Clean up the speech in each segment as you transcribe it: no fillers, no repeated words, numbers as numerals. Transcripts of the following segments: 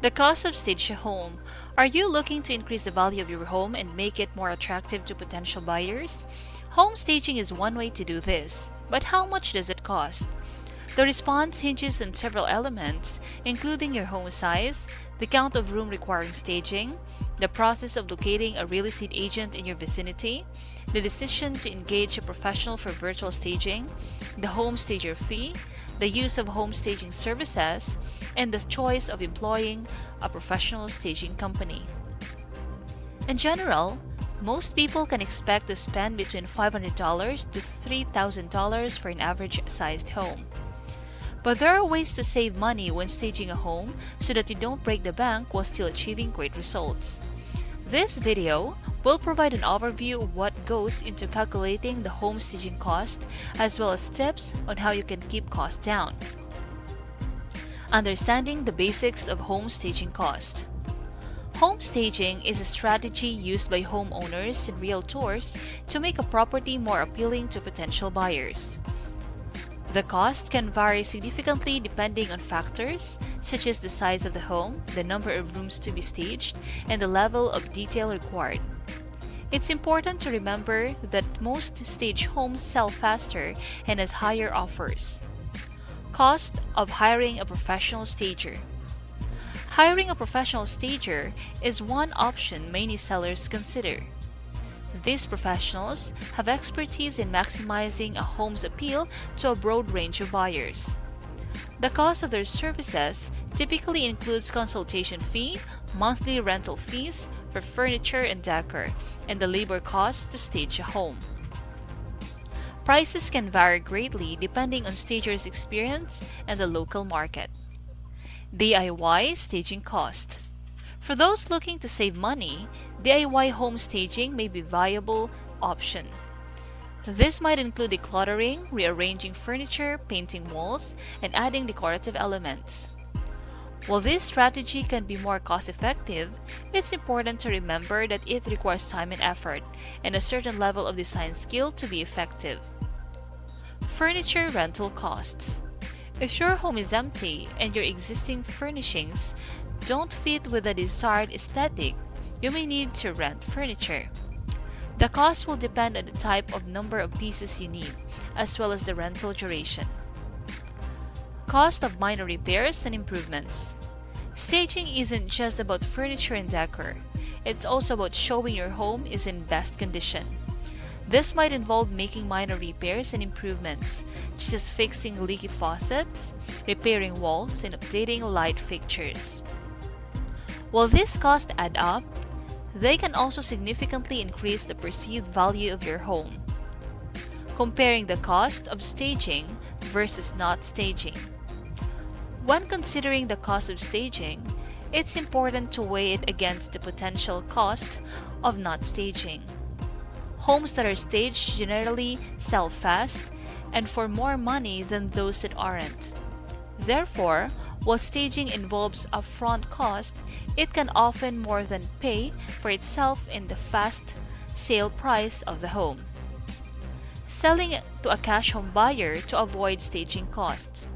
The cost of staged home. Are you looking to increase the value of your home and make it more attractive to potential buyers? Home staging is one way to do this, but how much does it cost? The response hinges on several elements, including your home size, the count of room requiring staging, the process of locating a real estate agent in your vicinity, the decision to engage a professional for virtual staging, the home stager fee, the use of home staging services, and the choice of employing a professional staging company. In general, most people can expect to spend between $500 to $3,000 for an average sized home. But there are ways to save money when staging a home so that you don't break the bank while still achieving great results. This video will provide an overview of what goes into calculating the home staging cost, as well as tips on how you can keep costs down. Understanding the basics of home staging cost. Home staging is a strategy used by homeowners and realtors to make a property more appealing to potential buyers. The cost can vary significantly depending on factors such as the size of the home, the number of rooms to be staged, and the level of detail required. It's important to remember that most staged homes sell faster and has higher offers. Cost of hiring a professional stager. Hiring a professional stager is one option many sellers consider. These professionals have expertise in maximizing a home's appeal to a broad range of buyers. The cost of their services typically includes consultation fee, monthly rental fees for furniture and decor, and the labor cost to stage a home. Prices can vary greatly depending on stager's experience and the local market. DIY staging cost. For those looking to save money, DIY home staging may be a viable option. This might include decluttering, rearranging furniture, painting walls, and adding decorative elements. While this strategy can be more cost-effective, it's important to remember that it requires time and effort, and a certain level of design skill to be effective. Furniture rental costs. If your home is empty and your existing furnishings don't fit with the desired aesthetic, you may need to rent furniture. The cost will depend on the type of number of pieces you need, as well as the rental duration. Cost of minor repairs and improvements. Staging isn't just about furniture and decor, it's also about showing your home is in best condition. This might involve making minor repairs and improvements, such as fixing leaky faucets, repairing walls, and updating light fixtures. While these costs add up, they can also significantly increase the perceived value of your home. Comparing the cost of staging versus not staging. When considering the cost of staging, it's important to weigh it against the potential cost of not staging. Homes that are staged generally sell fast and for more money than those that aren't. Therefore, while staging involves upfront cost, it can often more than pay for itself in the fast sale price of the home. Selling it to a cash home buyer to avoid staging costs.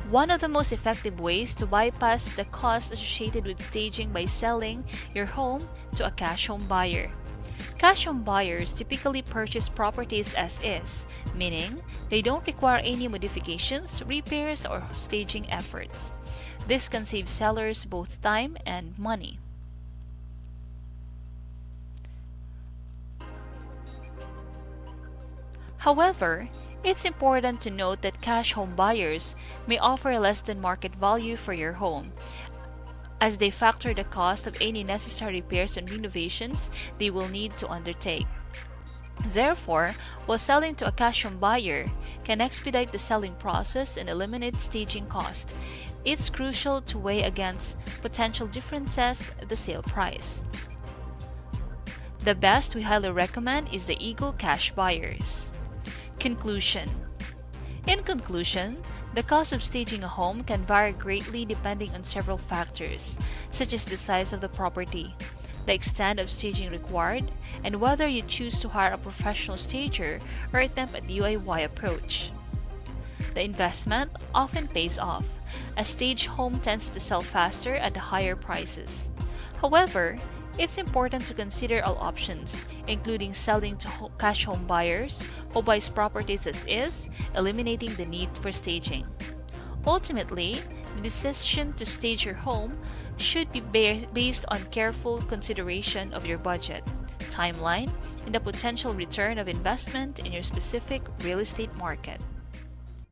One of the most effective ways to bypass the cost associated with staging by selling your home to a cash home buyer. Cash home buyers typically purchase properties as is, meaning they don't require any modifications, repairs, or staging efforts. This can save sellers both time and money. However, it's important to note that cash home buyers may offer less than market value for your home, as they factor the cost of any necessary repairs and renovations they will need to undertake. Therefore, while selling to a cash home buyer can expedite the selling process and eliminate staging cost, it's crucial to weigh against potential differences at the sale price. The best we highly recommend is the Eagle Cash Buyers. Conclusion. In conclusion, the cost of staging a home can vary greatly depending on several factors, such as the size of the property, the extent of staging required, and whether you choose to hire a professional stager or attempt a DIY approach. The investment often pays off, A stage home tends to sell faster at higher prices. However, it's important to consider all options, including selling to cash home buyers who buys properties as is, eliminating the need for staging. Ultimately, the decision to stage your home should be based on careful consideration of your budget, timeline, and the potential return of investment in your specific real estate market.